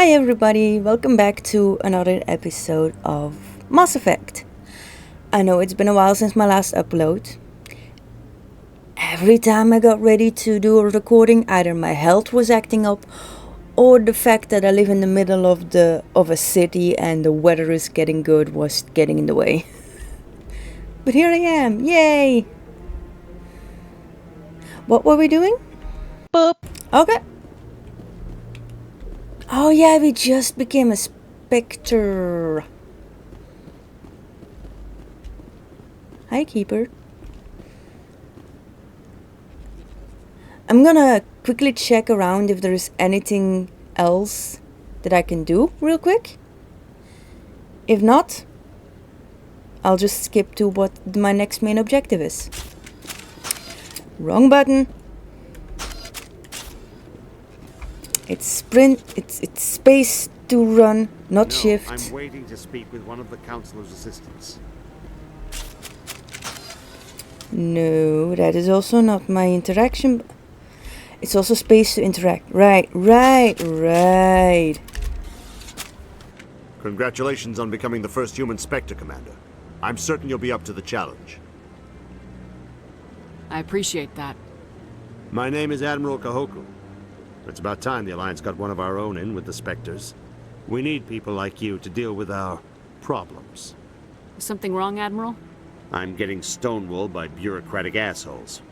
Hi everybody, welcome back to another episode of Mass Effect. I know it's been a while since my last upload. Every time I got ready to do a recording, either my health was acting up or the fact that I live in the middle of a city and the weather is getting good was getting in the way. But here I am, yay! What were we doing? Boop. Okay. Oh yeah, we just became a Spectre. Hi, Keeper. I'm gonna quickly check around if there's anything else that I can do real quick. If not, I'll just skip to what my next main objective is. Wrong button. It's sprint, it's space to run, not No, shift. I'm waiting to speak with one of the Councilor's assistants. No, that is also not my interaction. It's also space to interact. Right. Congratulations on becoming the first human Spectre, Commander. I'm certain you'll be up to the challenge. I appreciate that. My name is Admiral Kahoku. It's about time the Alliance got one of our own in with the Spectres. We need people like you to deal with our problems. Is something wrong, Admiral? I'm getting stonewalled by bureaucratic assholes.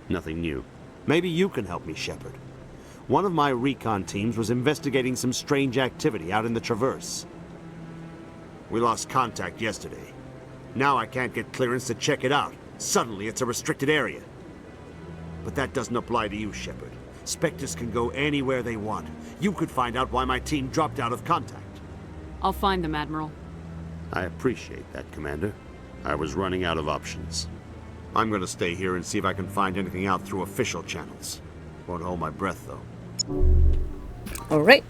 Nothing new. Maybe you can help me, Shepard. One of my recon teams was investigating some strange activity out in the Traverse. We lost contact yesterday. Now I can't get clearance to check it out. Suddenly it's a restricted area. But that doesn't apply to you, Shepard. Spectres can go anywhere they want. You could find out why my team dropped out of contact. I'll find them, Admiral. I appreciate that, Commander. I was running out of options. I'm gonna stay here and see if I can find anything out through official channels. Won't hold my breath, though. Alright.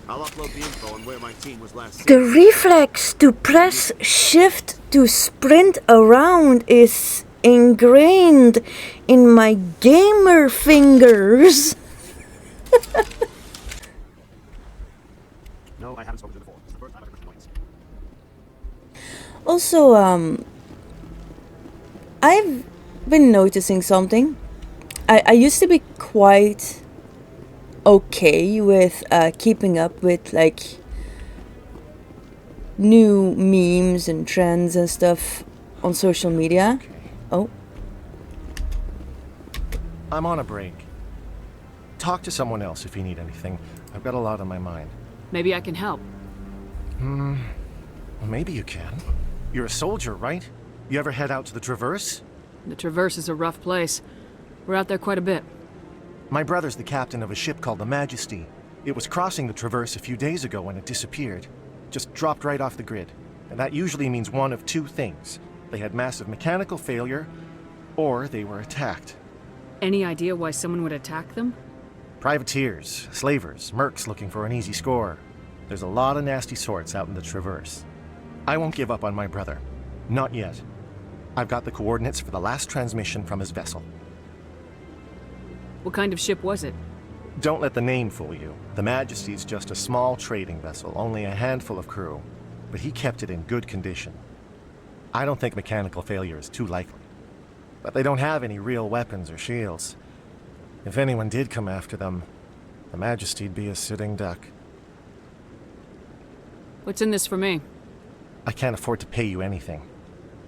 I'll upload the info on where my team was last seen. The reflex to press shift to sprint around is ingrained in my gamer fingers. No, I haven't spoken to them before. It's the first time I've ever joined. Also, I've been noticing something. I used to be quite okay with keeping up with like new memes and trends and stuff on social media. Oh, I'm on a break. Talk to someone else if you need anything. I've got a lot on my mind. Maybe I can help. Well, maybe you can. You're a soldier, right? You ever head out to the Traverse? The Traverse is a rough place. We're out there quite a bit. My brother's the captain of a ship called the Majesty. It was crossing the Traverse a few days ago when it disappeared. Just dropped right off the grid. And that usually means one of two things. They had massive mechanical failure, or they were attacked. Any idea why someone would attack them? Privateers, slavers, mercs looking for an easy score. There's a lot of nasty sorts out in the Traverse. I won't give up on my brother. Not yet. I've got the coordinates for the last transmission from his vessel. What kind of ship was it? Don't let the name fool you. The Majesty's just a small trading vessel, only a handful of crew. But he kept it in good condition. I don't think mechanical failure is too likely. But they don't have any real weapons or shields. If anyone did come after them, the Majesty'd be a sitting duck. What's in this for me? I can't afford to pay you anything.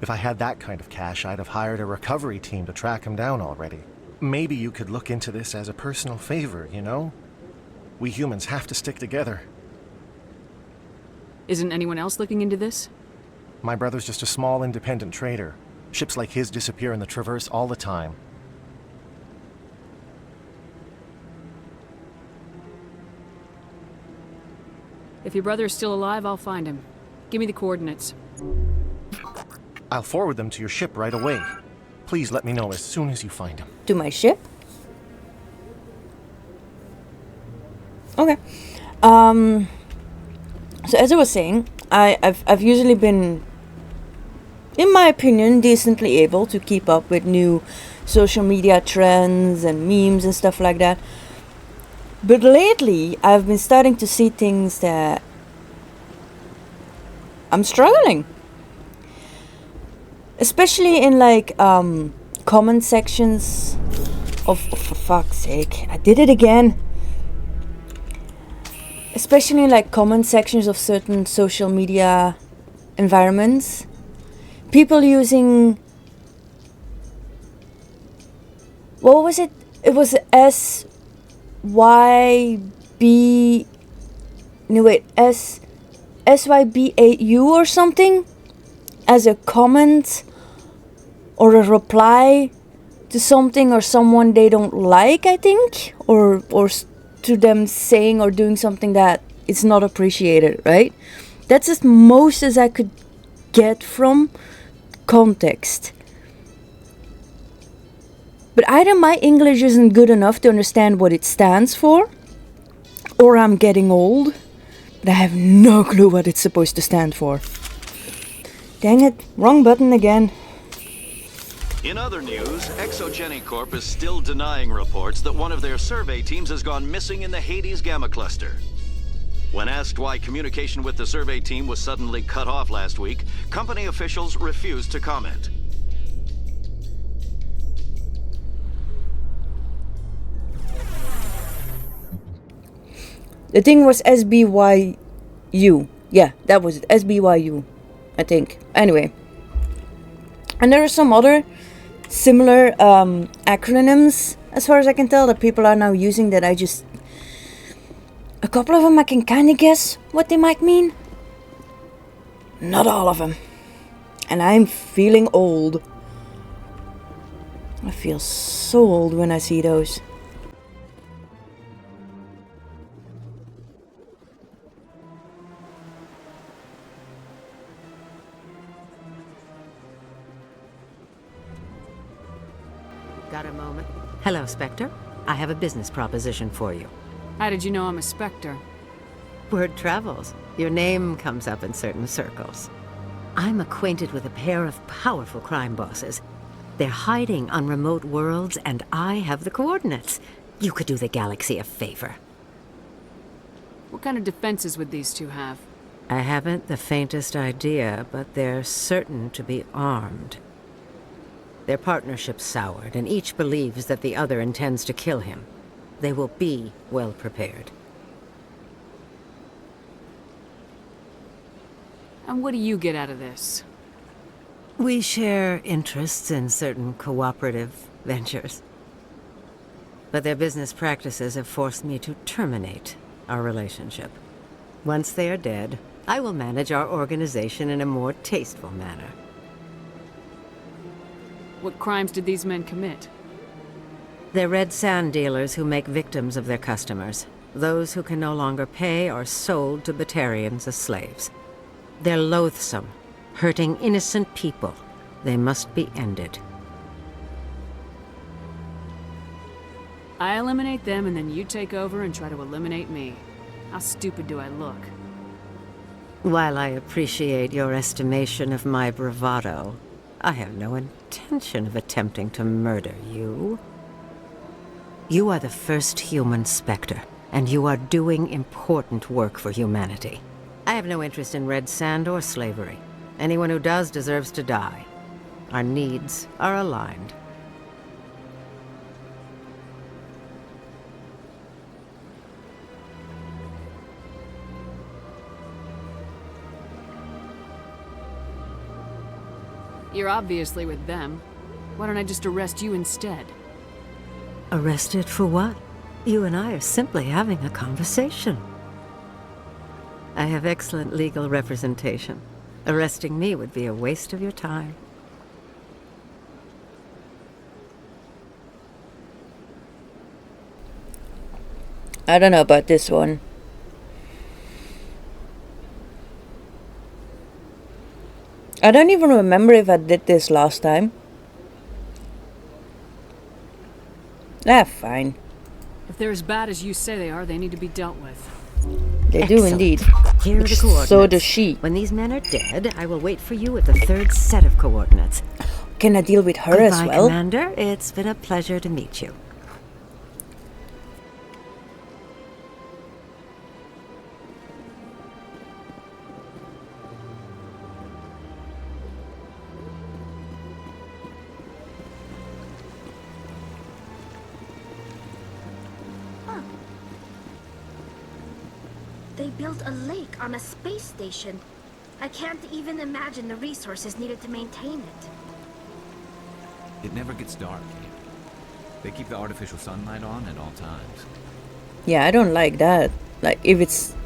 If I had that kind of cash, I'd have hired a recovery team to track him down already. Maybe you could look into this as a personal favor, you know? We humans have to stick together. Isn't anyone else looking into this? My brother's just a small independent trader. Ships like his disappear in the Traverse all the time. If your brother is still alive, I'll find him. Give me the coordinates. I'll forward them to your ship right away. Please let me know as soon as you find him. to my ship. Okay. So as I was saying, I've usually been, in my opinion, decently able to keep up with new social media trends and memes and stuff like that. But lately, I've been starting to see things that I'm struggling. Especially in like comment sections of for fuck's sake, I did it again. Especially in like comment sections of certain social media environments. People using, what was it? It was SYBAU or something as a comment or a reply to something or someone they don't like, I think, or to them saying or doing something that is not appreciated, right? That's as most as I could get from context. But either my English isn't good enough to understand what it stands for, or I'm getting old, but I have no clue what it's supposed to stand for. Dang it, wrong button again. In other news, Exogeny Corp is still denying reports that one of their survey teams has gone missing in the Hades Gamma Cluster. When asked why communication with the survey team was suddenly cut off last week, company officials refused to comment. The thing was SBYU. Yeah, that was it. SBYU, I think. Anyway. And there are some other similar acronyms, as far as I can tell, that people are now using that I just... A couple of them I can kind of guess what they might mean. Not all of them. And I'm feeling old. I feel so old when I see those. Got a moment? Hello, Spectre. I have a business proposition for you. How did you know I'm a Spectre? Word travels. Your name comes up in certain circles. I'm acquainted with a pair of powerful crime bosses. They're hiding on remote worlds, and I have the coordinates. You could do the galaxy a favor. What kind of defenses would these two have? I haven't the faintest idea, but they're certain to be armed. Their partnership's soured, and each believes that the other intends to kill him. They will be well prepared. And what do you get out of this? We share interests in certain cooperative ventures. But their business practices have forced me to terminate our relationship. Once they are dead, I will manage our organization in a more tasteful manner. What crimes did these men commit? They're red sand dealers who make victims of their customers. Those who can no longer pay are sold to Batarians as slaves. They're loathsome, hurting innocent people. They must be ended. I eliminate them and then you take over and try to eliminate me. How stupid do I look? While I appreciate your estimation of my bravado, I have no intention of attempting to murder you. You are the first human Spectre, and you are doing important work for humanity. I have no interest in red sand or slavery. Anyone who does deserves to die. Our needs are aligned. You're obviously with them. Why don't I just arrest you instead? Arrested for what? You and I are simply having a conversation. I have excellent legal representation. Arresting me would be a waste of your time. I don't know about this one. I don't even remember if I did this last time. Ah, fine. If they're as bad as you say they are, they need to be dealt with. They do Excellent. indeed. Here are the Which coordinates. so does she. When these men are dead, I will wait for you at the third set of coordinates. Can I deal with her as Goodbye, well? Commander. It's been a pleasure to meet you. They built a lake on a space station. I can't even imagine the resources needed to maintain it. It never gets dark. They keep the artificial sunlight on at all times. Yeah, I don't like that. Like, if it's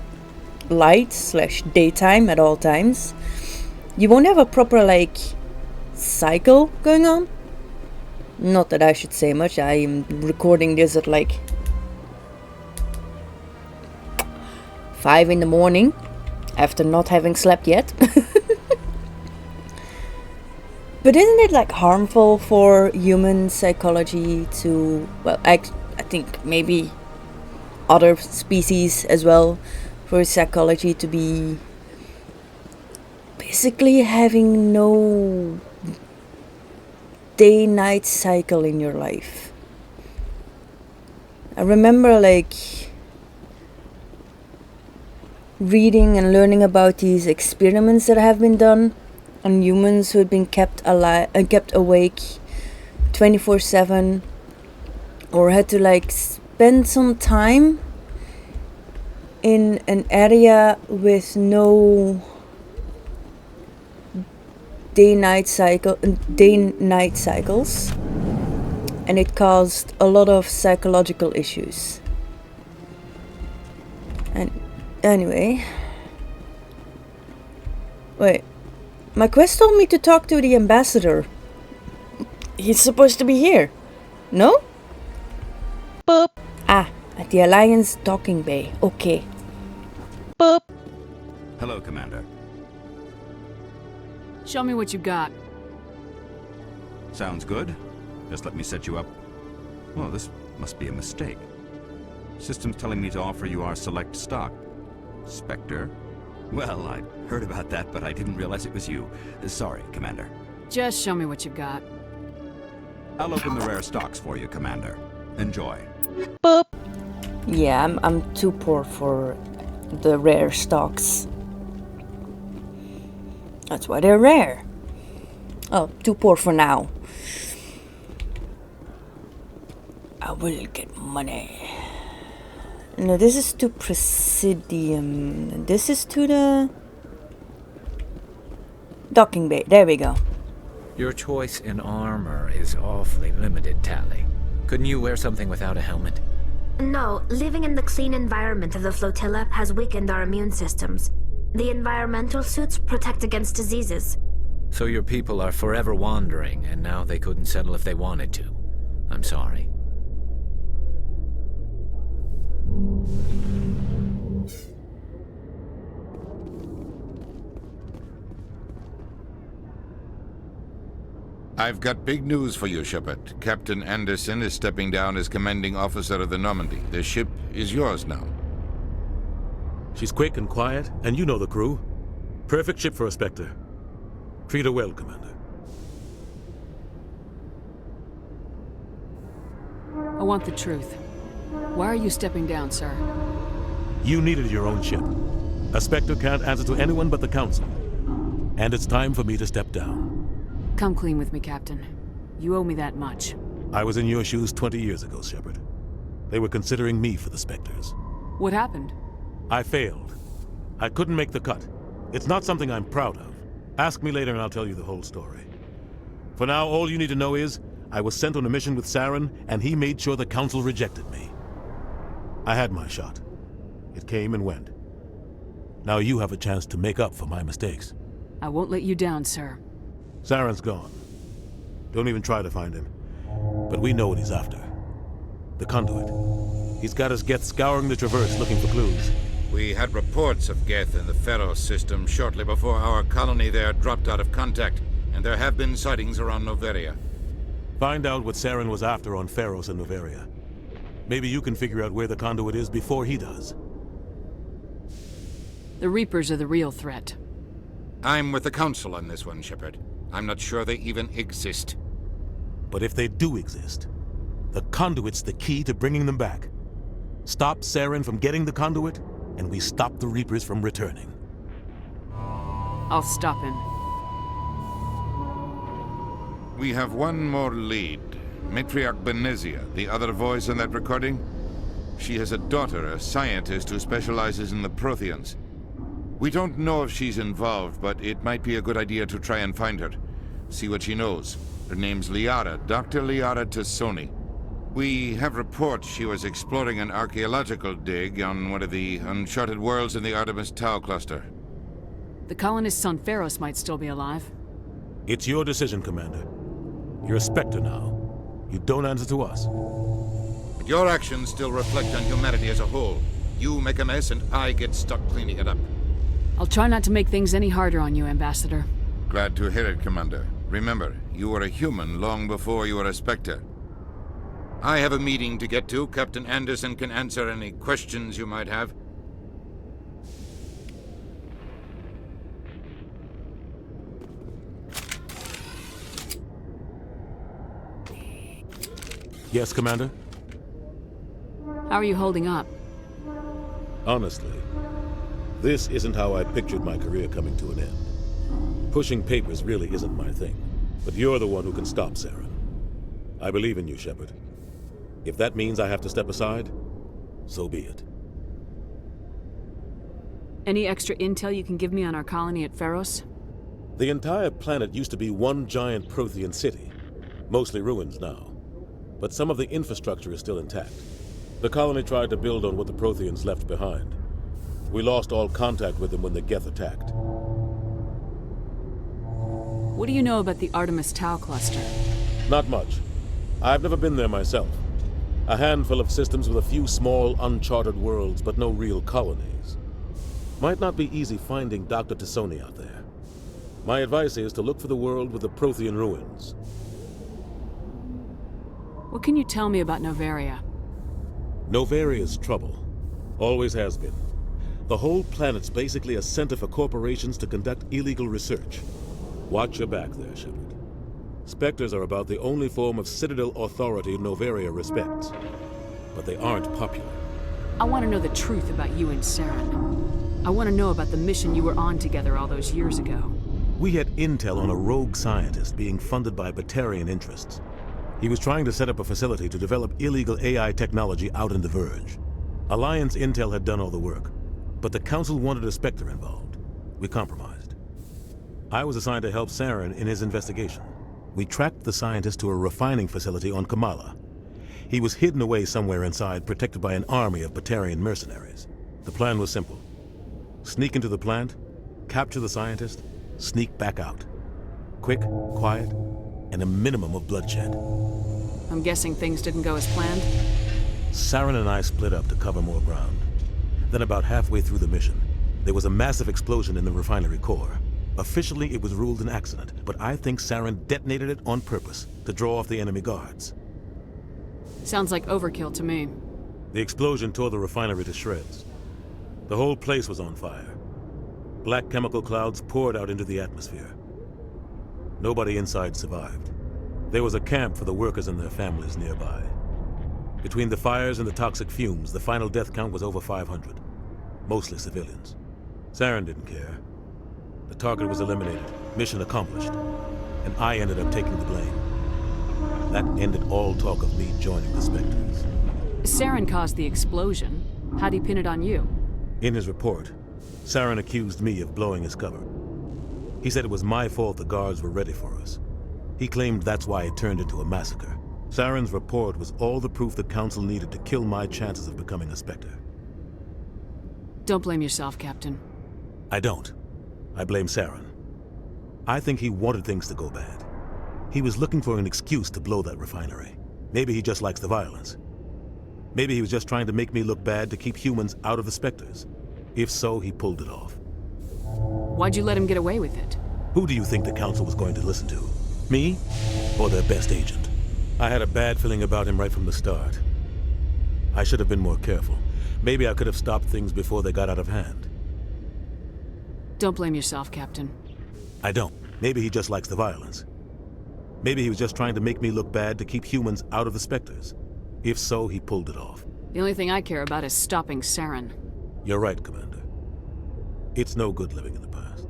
light/daytime at all times, you won't have a proper, like, cycle going on. Not that I should say much. I am recording this at, like, 5 in the morning, after not having slept yet. But isn't it, like, harmful for human psychology to, well, I think maybe other species as well, for psychology to be basically having no day-night cycle in your life? I remember, like, reading and learning about these experiments that have been done on humans who had been kept alive and kept awake 24/7, or had to, like, spend some time in an area with no day-night cycles, and it caused a lot of psychological issues. And anyway, wait, my quest told me to talk to the ambassador. He's supposed to be here, no? Boop. Ah, at the Alliance docking bay. Okay. Boop. Hello, Commander. Show me what you got. Sounds good. Just let me set you up. Well, this must be a mistake. System's telling me to offer you our select stock. Spectre? Well, I'd heard about that, but I didn't realize it was you. Sorry, Commander. Just show me what you got. I'll open the rare stocks for you, Commander. Enjoy. Boop. Yeah, I'm too poor for the rare stocks. That's why they're rare. Oh, too poor for now. I will get money. No, this is to Presidium. This is to the docking bay. There we go. Your choice in armor is awfully limited, Tali. Couldn't you wear something without a helmet? No, living in the clean environment of the flotilla has weakened our immune systems. The environmental suits protect against diseases. So your people are forever wandering, and now they couldn't settle if they wanted to. I'm sorry. I've got big news for you, Shepard. Captain Anderson is stepping down as commanding officer of the Normandy. The ship is yours now. She's quick and quiet, and you know the crew. Perfect ship for a Spectre. Treat her well, Commander. I want the truth. Why are you stepping down, sir? You needed your own ship. A Spectre can't answer to anyone but the Council. And it's time for me to step down. Come clean with me, Captain. You owe me that much. I was in your shoes 20 years ago, Shepard. They were considering me for the Spectres. What happened? I failed. I couldn't make the cut. It's not something I'm proud of. Ask me later and I'll tell you the whole story. For now, all you need to know is, I was sent on a mission with Saren, and he made sure the Council rejected me. I had my shot. It came and went. Now you have a chance to make up for my mistakes. I won't let you down, sir. Saren's gone. Don't even try to find him. But we know what he's after. The conduit. He's got his Geth scouring the Traverse looking for clues. We had reports of Geth in the Pharos system shortly before our colony there dropped out of contact, and there have been sightings around Noveria. Find out what Saren was after on Pharos and Noveria. Maybe you can figure out where the conduit is before he does. The Reapers are the real threat. I'm with the Council on this one, Shepard. I'm not sure they even exist. But if they do exist, the conduit's the key to bringing them back. Stop Saren from getting the conduit, and we stop the Reapers from returning. I'll stop him. We have one more lead. Matriarch Benezia, the other voice in that recording. She has a daughter, a scientist who specializes in the Protheans. We don't know if she's involved, but it might be a good idea to try and find her. See what she knows. Her name's Liara, Dr. Liara Tassoni. We have reports she was exploring an archaeological dig on one of the uncharted worlds in the Artemis Tau cluster. The colonists on Pharos might still be alive. It's your decision, Commander. You're a Spectre now. You don't answer to us. But your actions still reflect on humanity as a whole. You make a mess and I get stuck cleaning it up. I'll try not to make things any harder on you, Ambassador. Glad to hear it, Commander. Remember, you were a human long before you were a Spectre. I have a meeting to get to. Captain Anderson can answer any questions you might have. Yes, Commander? How are you holding up? Honestly, this isn't how I pictured my career coming to an end. Pushing papers really isn't my thing, but you're the one who can stop Saren. I believe in you, Shepard. If that means I have to step aside, so be it. Any extra intel you can give me on our colony at Pharos? The entire planet used to be one giant Prothean city, mostly ruins now. But some of the infrastructure is still intact. The colony tried to build on what the Protheans left behind. We lost all contact with them when the Geth attacked. What do you know about the Artemis Tau cluster? Not much. I've never been there myself. A handful of systems with a few small, uncharted worlds, but no real colonies. Might not be easy finding Dr. Tassoni out there. My advice is to look for the world with the Prothean ruins. What can you tell me about Noveria? Novaria's trouble. Always has been. The whole planet's basically a center for corporations to conduct illegal research. Watch your back there, Shepard. Spectres are about the only form of Citadel authority Noveria respects. But they aren't popular. I want to know the truth about you and Saren. I want to know about the mission you were on together all those years ago. We had intel on a rogue scientist being funded by Batarian interests. He was trying to set up a facility to develop illegal AI technology out in the Verge. Alliance intel had done all the work, but the Council wanted a Spectre involved. We compromised. I was assigned to help Saren in his investigation. We tracked the scientist to a refining facility on Kamala. He was hidden away somewhere inside, protected by an army of Batarian mercenaries. The plan was simple. Sneak into the plant, capture the scientist, sneak back out. Quick, quiet, and a minimum of bloodshed. I'm guessing things didn't go as planned? Saren and I split up to cover more ground. Then about halfway through the mission, there was a massive explosion in the refinery core. Officially, it was ruled an accident, but I think Saren detonated it on purpose to draw off the enemy guards. Sounds like overkill to me. The explosion tore the refinery to shreds. The whole place was on fire. Black chemical clouds poured out into the atmosphere. Nobody inside survived. There was a camp for the workers and their families nearby. Between the fires and the toxic fumes, the final death count was over 500. Mostly civilians. Saren didn't care. The target was eliminated, mission accomplished, and I ended up taking the blame. That ended all talk of me joining the Spectres. Saren caused the explosion. How'd he pin it on you? In his report, Saren accused me of blowing his cover. He said it was my fault the guards were ready for us. He claimed that's why it turned into a massacre. Saren's report was all the proof the Council needed to kill my chances of becoming a Spectre. Don't blame yourself, Captain. I don't. I blame Saren. I think he wanted things to go bad. He was looking for an excuse to blow that refinery. Maybe he just likes the violence. Maybe he was just trying to make me look bad to keep humans out of the Spectres. If so, he pulled it off. Why'd you let him get away with it? Who do you think the Council was going to listen to? Me? Or their best agent? I had a bad feeling about him right from the start. I should have been more careful. Maybe I could have stopped things before they got out of hand. Don't blame yourself, Captain. I don't. Maybe he just likes the violence. Maybe he was just trying to make me look bad to keep humans out of the Spectres. If so, he pulled it off. The only thing I care about is stopping Saren. You're right, Commander. It's no good living in the past.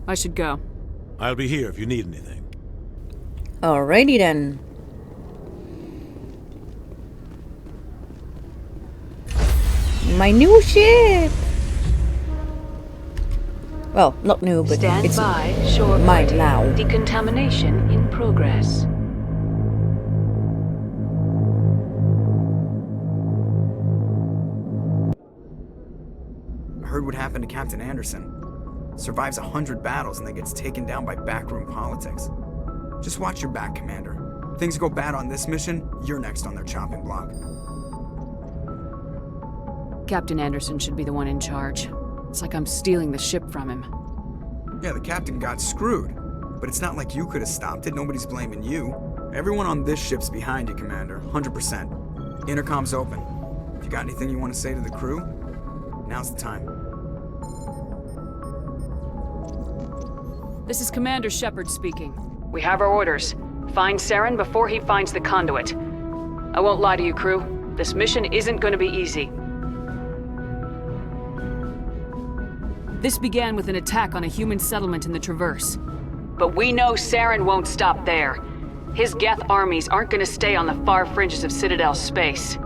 I should go. I'll be here if you need anything. Alrighty then. my new ship! Well, not new, but Stand it's by, shore mine party. now. Decontamination in progress. I heard what happened to Captain Anderson. Survives 100 battles and then gets taken down by backroom politics. Just watch your back, Commander. Things go bad on this mission, you're next on their chopping block. Captain Anderson should be the one in charge. It's like I'm stealing the ship from him. Yeah, the captain got screwed. But it's not like you could have stopped it, nobody's blaming you. Everyone on this ship's behind you, Commander, 100%. Intercom's open. If you got anything you want to say to the crew, now's the time. This is Commander Shepard speaking. We have our orders. Find Saren before he finds the conduit. I won't lie to you, crew. This mission isn't going to be easy. This began with an attack on a human settlement in the Traverse. But we know Saren won't stop there. His Geth armies aren't going to stay on the far fringes of Citadel space.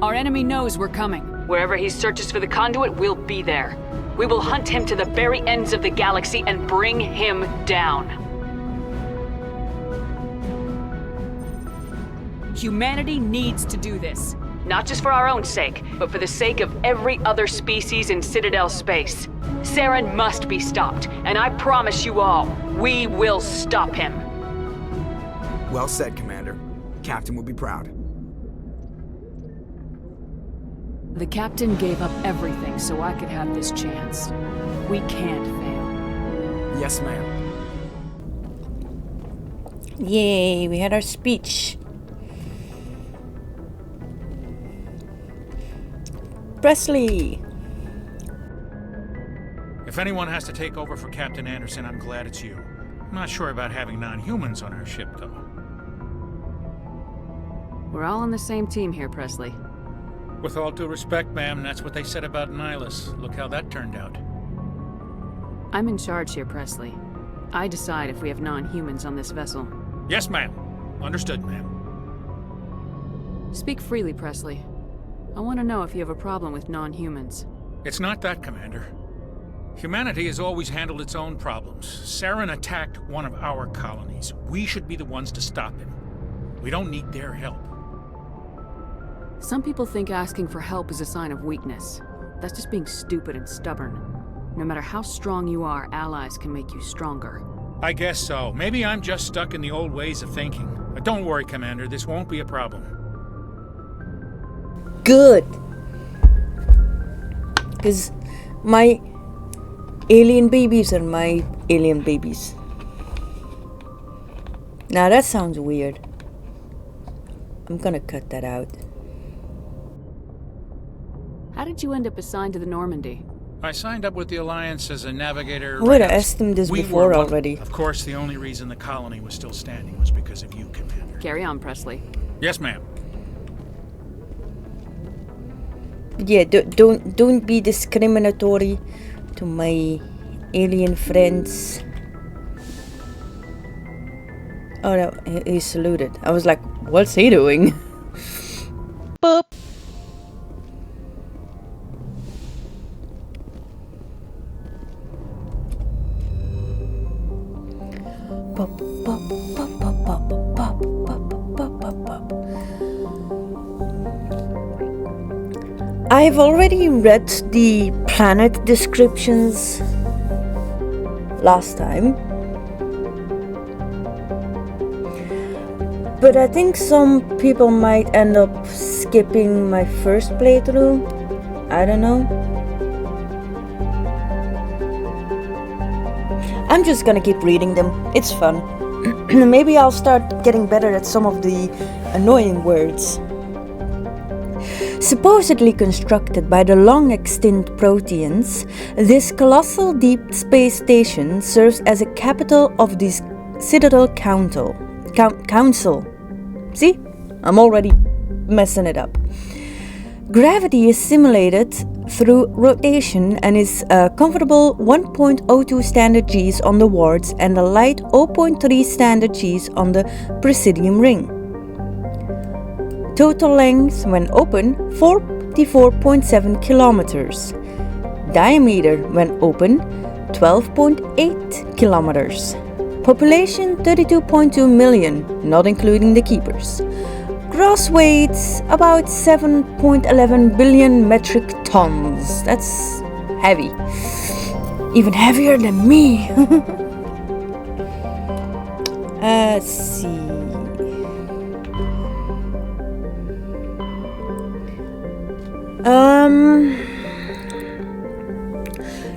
Our enemy knows we're coming. Wherever he searches for the conduit, we'll be there. We will hunt him to the very ends of the galaxy and bring him down. Humanity needs to do this. Not just for our own sake, but for the sake of every other species in Citadel space. Saren must be stopped, and I promise you all, we will stop him. Well said, Commander. Captain will be proud. The captain gave up everything so I could have this chance. We can't fail. Yes, ma'am. Yay, we had our speech. Presley! If anyone has to take over for Captain Anderson, I'm glad it's you. I'm not sure about having non-humans on our ship, though. We're all on the same team here, Presley. With all due respect, ma'am, that's what they said about Nihilus. Look how that turned out. I'm in charge here, Presley. I decide if we have non-humans on this vessel. Yes, ma'am. Understood, ma'am. Speak freely, Presley. I want to know if you have a problem with non-humans. It's not that, Commander. Humanity has always handled its own problems. Saren attacked one of our colonies. We should be the ones to stop him. We don't need their help. Some people think asking for help is a sign of weakness. That's just being stupid and stubborn. No matter how strong you are, allies can make you stronger. I guess so. Maybe I'm just stuck in the old ways of thinking. But don't worry, Commander. This won't be a problem. Good! Because my alien babies are my alien babies. Now that sounds weird. I'm gonna cut that out. How did you end up assigned to the Normandy? I signed up with the Alliance as a navigator. I would have asked him this before already. Of course, the only reason the colony was still standing was because of you, Commander. Carry on, Presley. Yes, ma'am. Yeah, don't be discriminatory to my alien friends. Oh no, he saluted. I was like, what's he doing? Boop. I've already read the planet descriptions last time, but I think some people might end up skipping my first playthrough. I don't know. I'm just gonna keep reading them. It's fun. Maybe I'll start getting better at some of the annoying words. Supposedly constructed by the long-extinct Proteans, this colossal deep space station serves as a capital of the Citadel Council. See? I'm already messing it up. Gravity is simulated through rotation and is a comfortable 1.02 standard Gs on the wards and a light 0.3 standard Gs on the Presidium ring. Total length when open 44.7 kilometers. Diameter when open 12.8 kilometers. Population 32.2 million, not including the keepers. Gross weight about 7.11 billion metric tons. That's heavy. Even heavier than me. Let's see.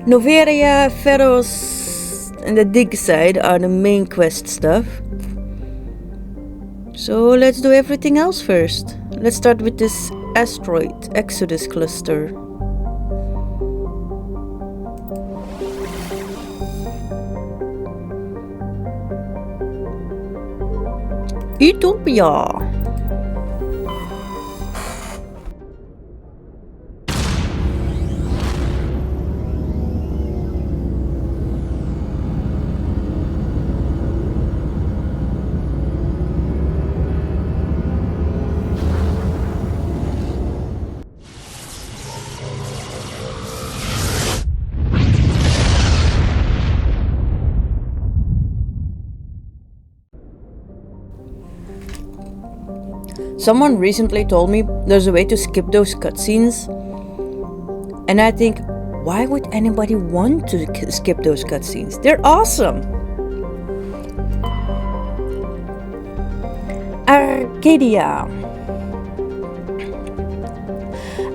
Noveria, Feros, and the dig side are the main quest stuff. So let's do everything else first. Let's start with this asteroid Exodus cluster. Utopia. Someone recently told me there's a way to skip those cutscenes, and I think, why would anybody want to skip those cutscenes? They're awesome! Arcadia.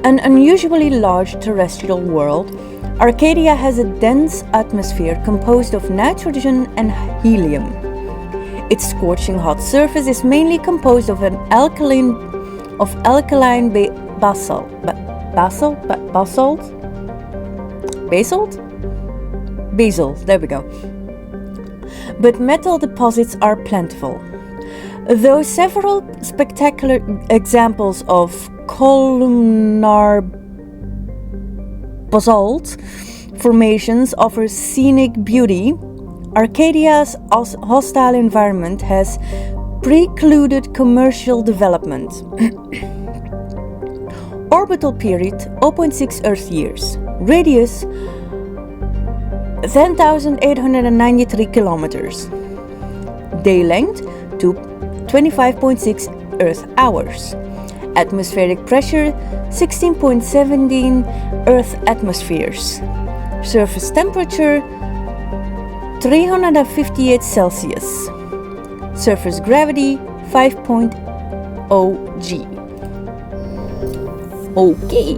An unusually large terrestrial world, Arcadia has a dense atmosphere composed of nitrogen and helium. Its scorching hot surface is mainly composed of an alkaline basalt. There we go. But metal deposits are plentiful. Though several spectacular examples of columnar basalt formations offer scenic beauty, Arcadia's hostile environment has precluded commercial development. Orbital period 0.6 Earth years. Radius 10,893 kilometers. Day length to 25.6 Earth hours. Atmospheric pressure 16.17 Earth atmospheres. Surface temperature 358 Celsius. Surface gravity 5.0 G. Okay.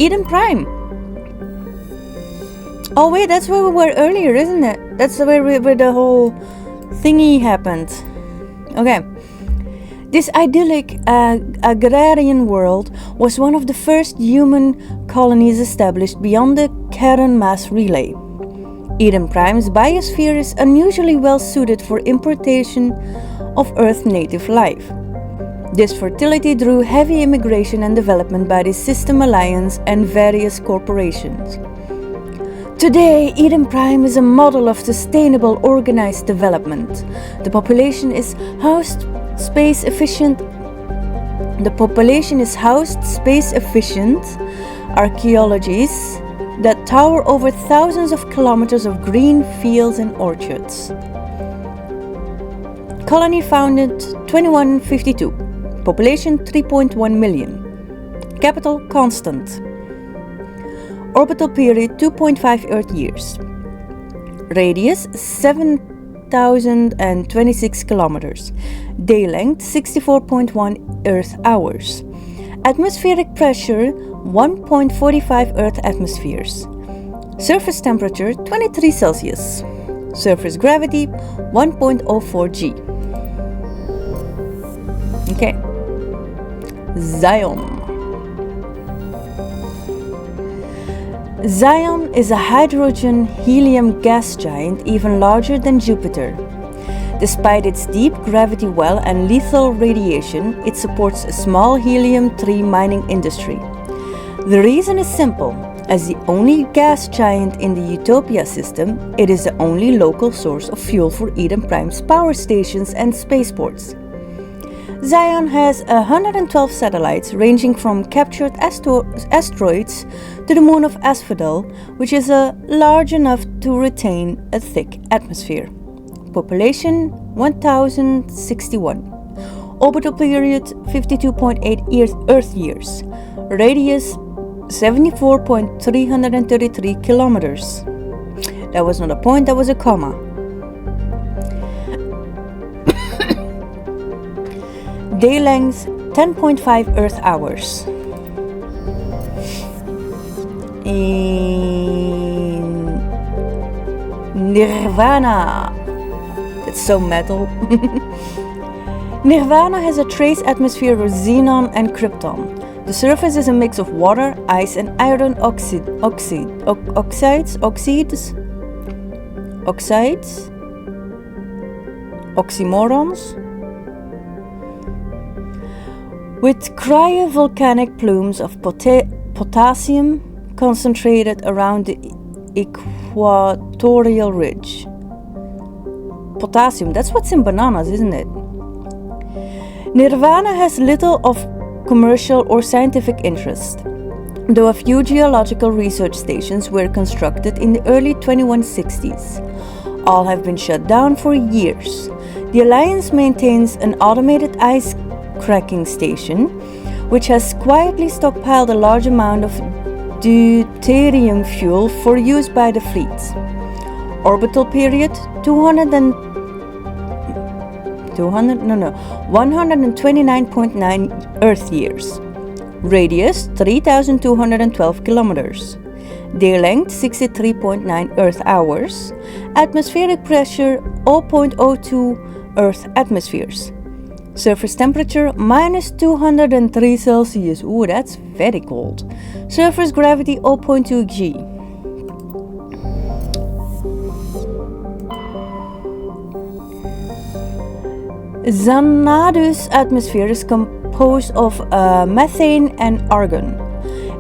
Eden Prime. Oh wait, that's where we were earlier, isn't it? That's where the whole thingy happened. Okay. This idyllic agrarian world was one of the first human colonies established beyond the Charon mass relay. Eden Prime's biosphere is unusually well suited for importation of Earth native life. This fertility drew heavy immigration and development by the System Alliance and various corporations. Today, Eden Prime is a model of sustainable organized development. The population is housed space efficient archaeologies that tower over thousands of kilometers of green fields and orchards. Colony founded 2152. Population 3.1 million. Capital constant. Orbital period 2.5 Earth years. Radius 7,026 kilometers. Day length 64.1 Earth hours. Atmospheric pressure 1.45 Earth atmospheres. Surface temperature 23 Celsius. Surface gravity 1.04 G. Okay. Zion. Zion is a hydrogen-helium gas giant even larger than Jupiter. Despite its deep gravity well and lethal radiation, it supports a small helium-3 mining industry. The reason is simple. As the only gas giant in the Utopia system, it is the only local source of fuel for Eden Prime's power stations and spaceports. Zion has 112 satellites ranging from captured asteroids to the moon of Asphodel, which is large enough to retain a thick atmosphere. Population 1061. Orbital period 52.8 Earth years. Radius 74.333 kilometers. That was not a point, that was a comma. Day length 10.5 Earth hours. In Nirvana. That's so metal. Nirvana has a trace atmosphere with xenon and krypton. The surface is a mix of water, ice, and iron oxides, oxymorons, with cryovolcanic plumes of potassium concentrated around the equatorial ridge. Potassium, that's what's in bananas, isn't it? Nirvana has little of commercial or scientific interest, though a few geological research stations were constructed in the early 2160s. All have been shut down for years. The Alliance maintains an automated ice cracking station, which has quietly stockpiled a large amount of deuterium fuel for use by the fleet. Orbital period 129.9 Earth years. Radius 3,212 kilometers. Day length 63.9 Earth hours. Atmospheric pressure 0.02 Earth atmospheres. Surface temperature minus 203 Celsius. Ooh, that's very cold. Surface gravity 0.2 G. Xanadu's atmosphere is composed of methane and argon.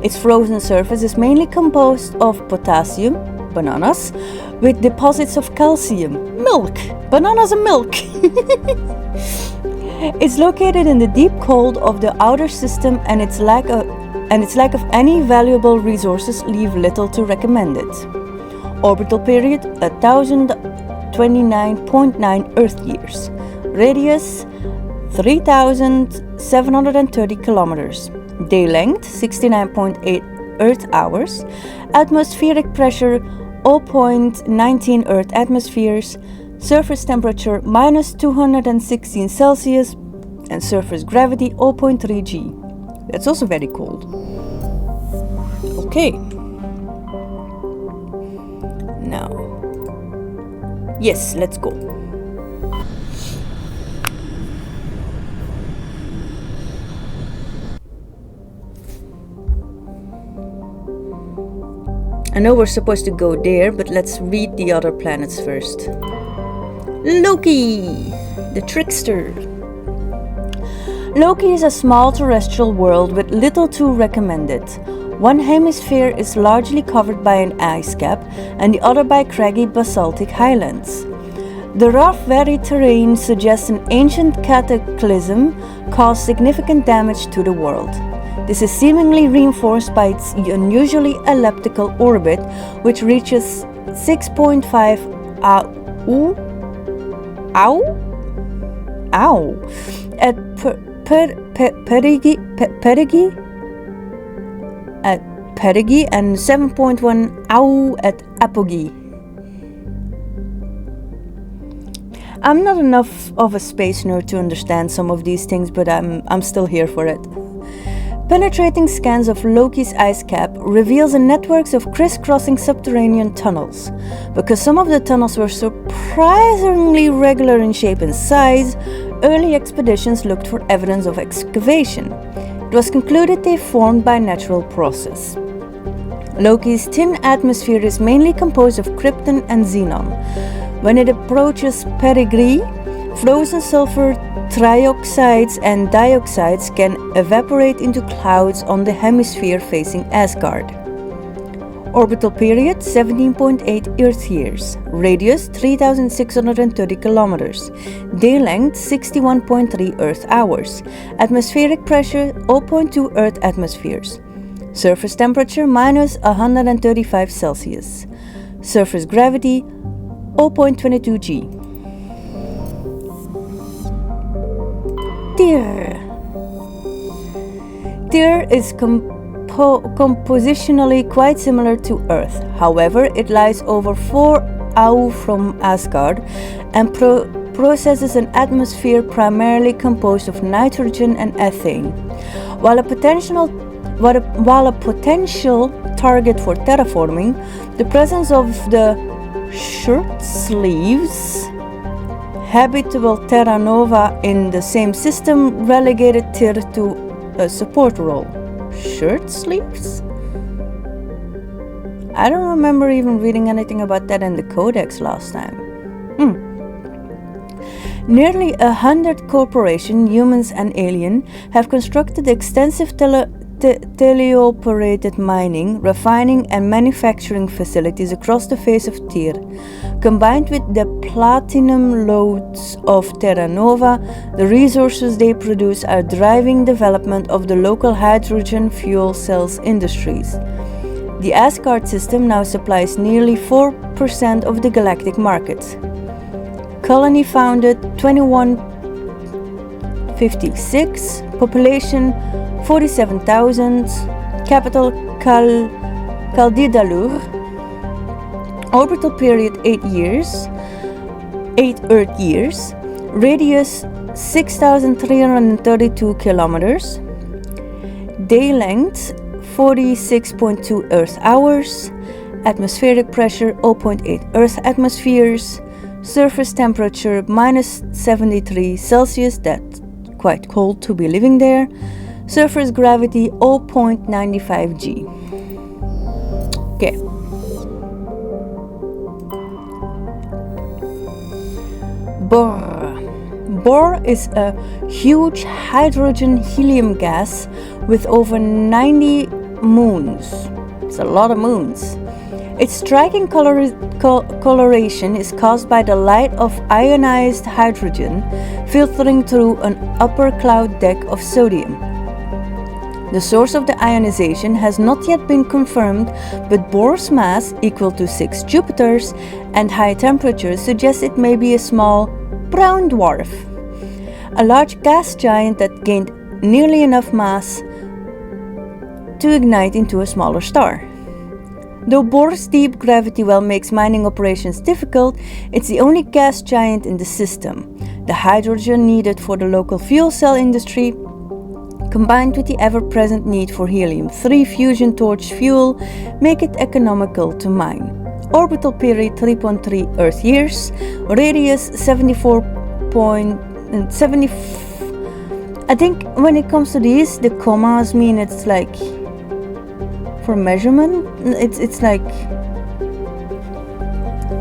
Its frozen surface is mainly composed of potassium, bananas, with deposits of calcium, milk, bananas and milk. It's located in the deep cold of the outer system, and its lack of any valuable resources leave little to recommend it. Orbital period 1,029.9 Earth years. Radius 3,730 kilometers. Day length 69.8 Earth hours. Atmospheric pressure 0.19 Earth atmospheres. Surface temperature minus 216 Celsius. And surface gravity 0.3 G. That's also very cold. Okay. Now. Yes, let's go. I know we're supposed to go there, but let's read the other planets first. Loki, the trickster. Loki is a small terrestrial world with little to recommend it. One hemisphere is largely covered by an ice cap and the other by craggy basaltic highlands. The rough, varied terrain suggests an ancient cataclysm caused significant damage to the world. This is seemingly reinforced by its unusually elliptical orbit, which reaches 6.5 at perigee and 7.1 at apogee. I'm not enough of a space nerd to understand some of these things, but I'm still here for it. Penetrating scans of Loki's ice cap reveals a network of crisscrossing subterranean tunnels. Because some of the tunnels were surprisingly regular in shape and size, early expeditions looked for evidence of excavation. It was concluded they formed by natural process. Loki's thin atmosphere is mainly composed of krypton and xenon. When it approaches perigee, frozen sulfur trioxides and dioxides can evaporate into clouds on the hemisphere facing Asgard. Orbital period 17.8 Earth years. Radius 3,630 kilometers. Day length 61.3 Earth hours. Atmospheric pressure 0.2 Earth atmospheres. Surface temperature minus 135 Celsius. Surface gravity 0.22 G. Tyr. Tyr is compositionally quite similar to Earth. However, it lies over 4 AU from Asgard and processes an atmosphere primarily composed of nitrogen and ethane. While a potential target for terraforming, the presence of the shirt sleeves habitable Terra Nova in the same system relegated Tyr to a support role. Shirt sleeves? I don't remember even reading anything about that in the Codex last time. Nearly 100 corporations, humans and alien, have constructed extensive teleoperated mining, refining and manufacturing facilities across the face of Tyr. Combined with the platinum lodes of Terra Nova, the resources they produce are driving development of the local hydrogen fuel cells industries. The Asgard system now supplies nearly 4% of the galactic market. Colony founded 2156, population 47,000, capital Kaldidalur, orbital period 8 Earth years, radius 6,332 kilometers, day length 46.2 Earth hours, atmospheric pressure 0.8 Earth atmospheres, surface temperature minus 73 Celsius, that's quite cold to be living there, surface gravity 0.95 G. Okay. Bor is a huge hydrogen helium gas with over 90 moons. It's a lot of moons. Its striking coloration is caused by the light of ionized hydrogen filtering through an upper cloud deck of sodium. The source of the ionization has not yet been confirmed, but Bor's mass, equal to 6 Jupiters, and high temperatures suggest it may be a small brown dwarf, a large gas giant that gained nearly enough mass to ignite into a smaller star. Though Bor's deep gravity well makes mining operations difficult, it's the only gas giant in the system. The hydrogen needed for the local fuel cell industry, combined with the ever-present need for helium-3 fusion torch fuel, make it economical to mine. Orbital period 3.3 Earth years, radius 74.70. I think when it comes to these, the commas mean it's like for measurement. It's like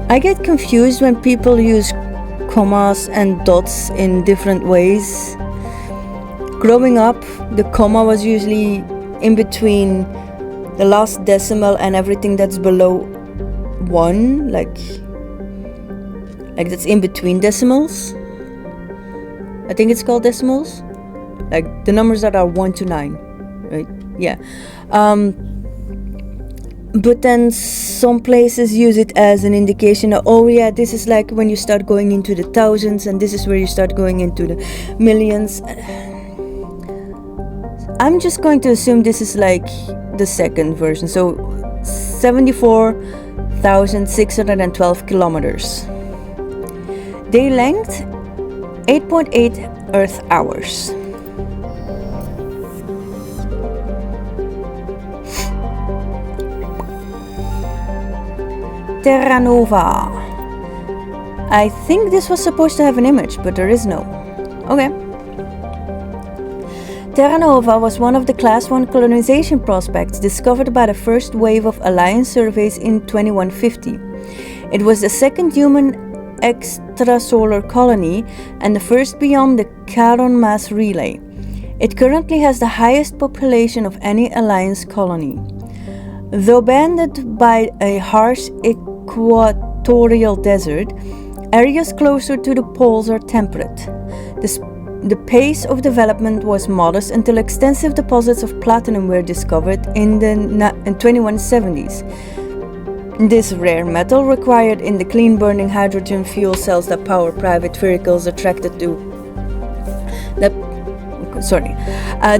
I get confused when people use commas and dots in different ways. Growing up, the comma was usually in between the last decimal and everything that's below 1, like that's in between decimals. I think it's called decimals, like the numbers that are 1 to 9, right? Yeah. But then some places use it as an indication of, oh yeah, this is like when you start going into the thousands, and this is where you start going into the millions. I'm just going to assume this is like the second version, so 74,612 kilometers. Day length 8.8 Earth hours. Terra Nova. I think this was supposed to have an image, but there is no. Okay. Terra Nova was one of the Class 1 colonization prospects discovered by the first wave of Alliance surveys in 2150. It was the second human extrasolar colony and the first beyond the Charon mass relay. It currently has the highest population of any Alliance colony. Though banded by a harsh equatorial desert, areas closer to the poles are temperate. The pace of development was modest until extensive deposits of platinum were discovered in the 2170s. This rare metal required in the clean-burning hydrogen fuel cells that power private vehicles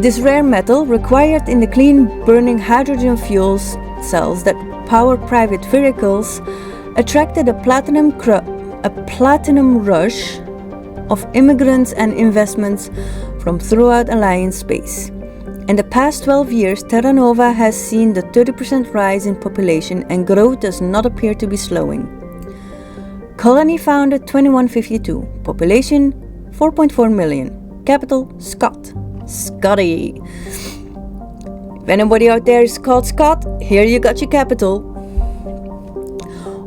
This rare metal required in the clean-burning hydrogen fuel cells that power private vehicles attracted a platinum rush of immigrants and investments from throughout Alliance space. In the past 12 years, Terra Nova has seen the 30% rise in population, and growth does not appear to be slowing. Colony founded 2152, population 4.4 million, capital Scott. Scotty. If anybody out there is called Scott, here you got your capital.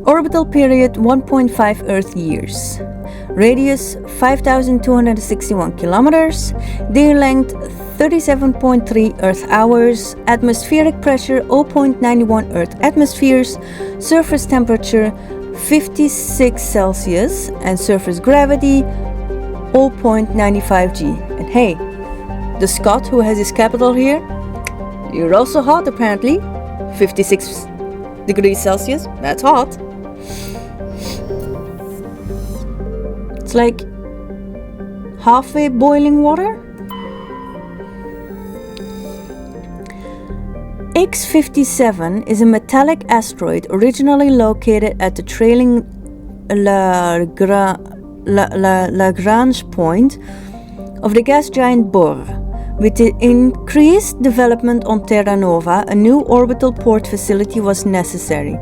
Orbital period 1.5 Earth years. Radius 5,261 kilometers. Day length 37.3 Earth hours. Atmospheric pressure 0.91 Earth atmospheres. Surface temperature 56 Celsius. And surface gravity 0.95 G. And hey, the Scott who has his capital here, you're also hot apparently. 56 degrees Celsius, that's hot. It's like halfway boiling water. X-57 is a metallic asteroid originally located at the trailing Lagrange point of the gas giant Bohr. With the increased development on Terra Nova, a new orbital port facility was necessary.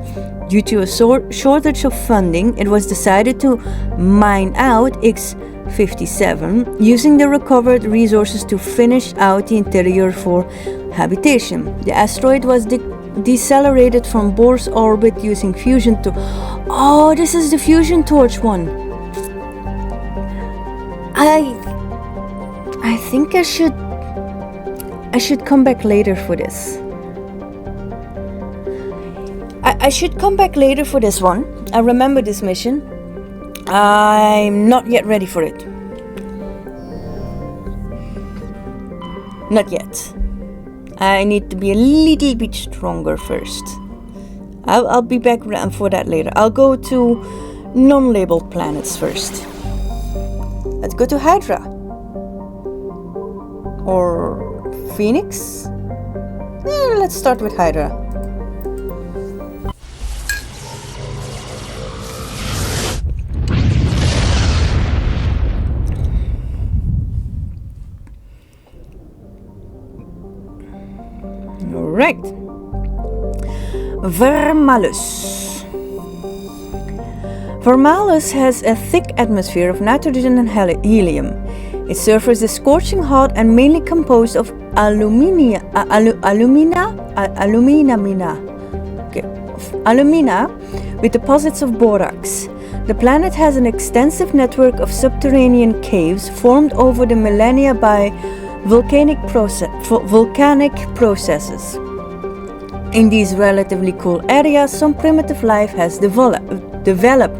Due to a shortage of funding, it was decided to mine out X-57, using the recovered resources to finish out the interior for habitation. The asteroid was decelerated from Bohr's orbit using fusion Oh, this is the fusion torch one. I think I should come back later for this. I should come back later for this one. I remember this mission. I'm not yet ready for it. Not yet. I need to be a little bit stronger first. I'll be back for that later. I'll go to non-labeled planets first. Let's go to Hydra. Or Phoenix? Let's start with Hydra. Alright. Vermalus. Vermalus has a thick atmosphere of nitrogen and helium. Its surface is scorching hot and mainly composed of alumina with deposits of borax. The planet has an extensive network of subterranean caves formed over the millennia by volcanic processes. In these relatively cool areas, some primitive life has developed.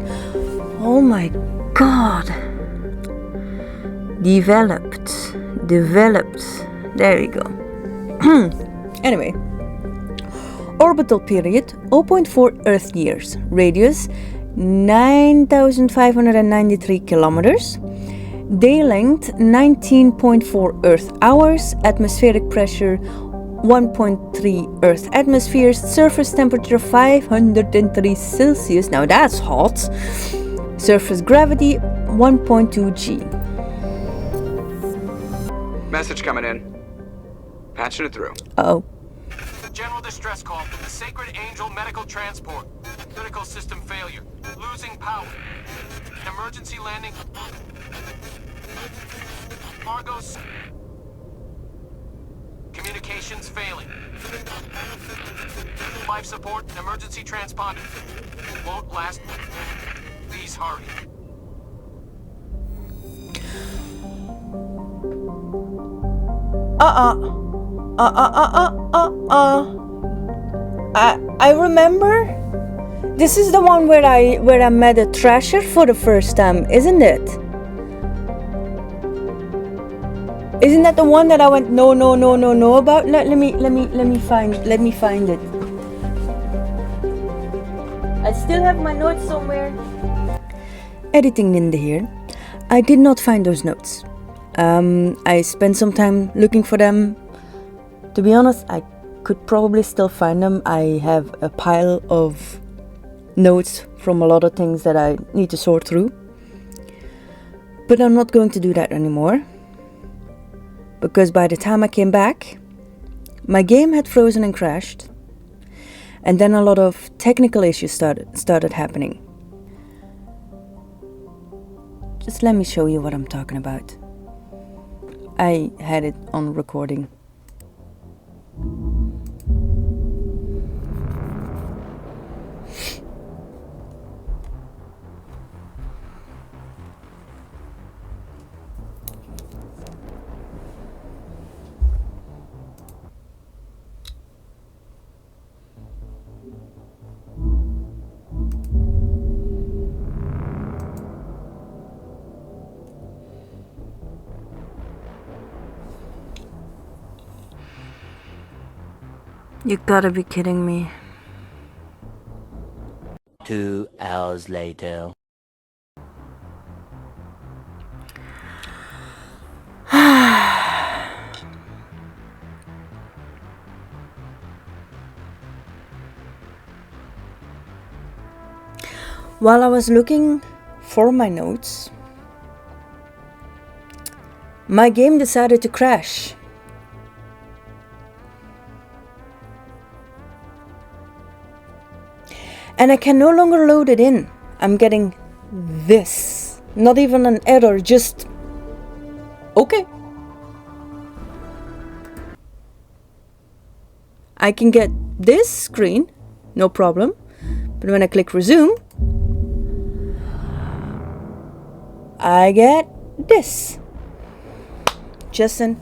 Oh my god. Developed. There we go. Anyway. Orbital period 0.4 Earth years. Radius 9,593 kilometers. Day length 19.4 Earth hours. Atmospheric pressure 1.3 Earth atmospheres. Surface temperature 503 Celsius. Now that's hot. Surface gravity 1.2 G. Message coming in. Patching it through. Uh-oh. General distress call from the Sacred Angel Medical Transport. Critical system failure. Losing power. Emergency landing. Argos. Communications failing. Life support and emergency transponder. Won't last. Please hurry. I remember. This is the one where I met a Thrasher for the first time, isn't it? Isn't that the one that I went no about? Let me find it. I still have my notes somewhere. Editing Ninja here. I did not find those notes. I spent some time looking for them. To be honest, I could probably still find them. I have a pile of notes from a lot of things that I need to sort through. But I'm not going to do that anymore. Because by the time I came back, my game had frozen and crashed. And then a lot of technical issues started happening. Just let me show you what I'm talking about. I had it on recording. You gotta be kidding me. 2 hours later. While I was looking for my notes, my game decided to crash. And I can no longer load it in. I'm getting this. Not even an error, just okay. I can get this screen, no problem. But when I click resume, I get this. Just an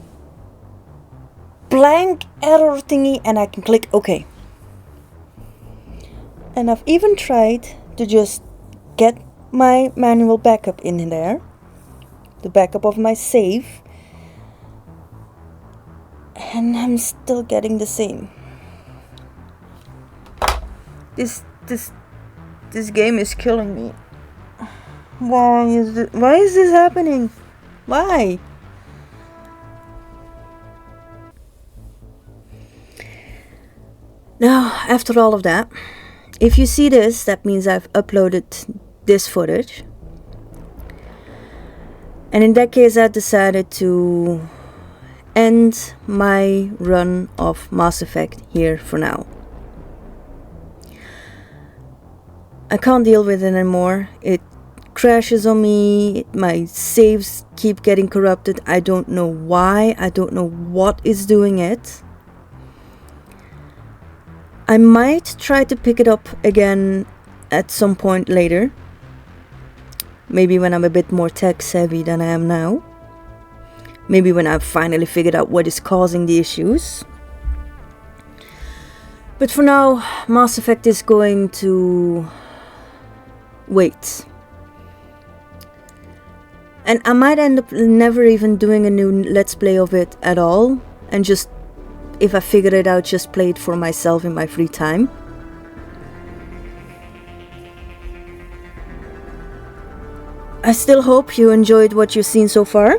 blank error thingy, and I can click OK. And I've even tried to just get my manual backup in there, the backup of my save, and I'm still getting the same. This game is killing me. Why is this happening? Why? Now, after all of that, if you see this, that means I've uploaded this footage. And in that case, I decided to end my run of Mass Effect here for now. I can't deal with it anymore. It crashes on me. My saves keep getting corrupted. I don't know why. I don't know what is doing it. I might try to pick it up again at some point later. Maybe when I'm a bit more tech savvy than I am now. Maybe when I've finally figured out what is causing the issues. But for now, Mass Effect is going to wait. And I might end up never even doing a new Let's Play of it at all. And just, if I figure it out, just play it for myself in my free time. I still hope you enjoyed what you've seen so far.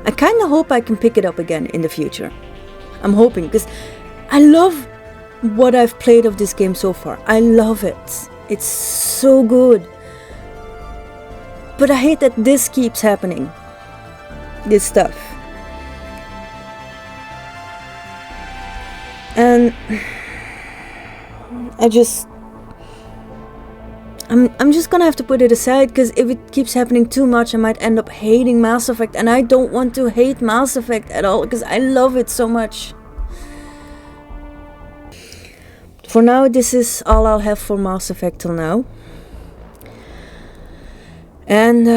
I kinda hope I can pick it up again in the future. I'm hoping, because I love what I've played of this game so far. I love it. It's so good. But I hate that this keeps happening. This stuff. And I'm just gonna have to put it aside, because if it keeps happening too much, I might end up hating Mass Effect, and I don't want to hate Mass Effect at all, because I love it so much. For now, this is all I'll have for Mass Effect till now. And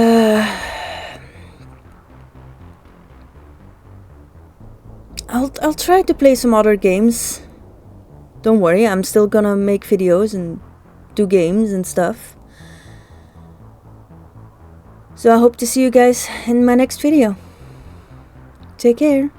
I'll try to play some other games don't worry, I'm still gonna make videos and do games and stuff. So I hope to see you guys in my next video. Take care.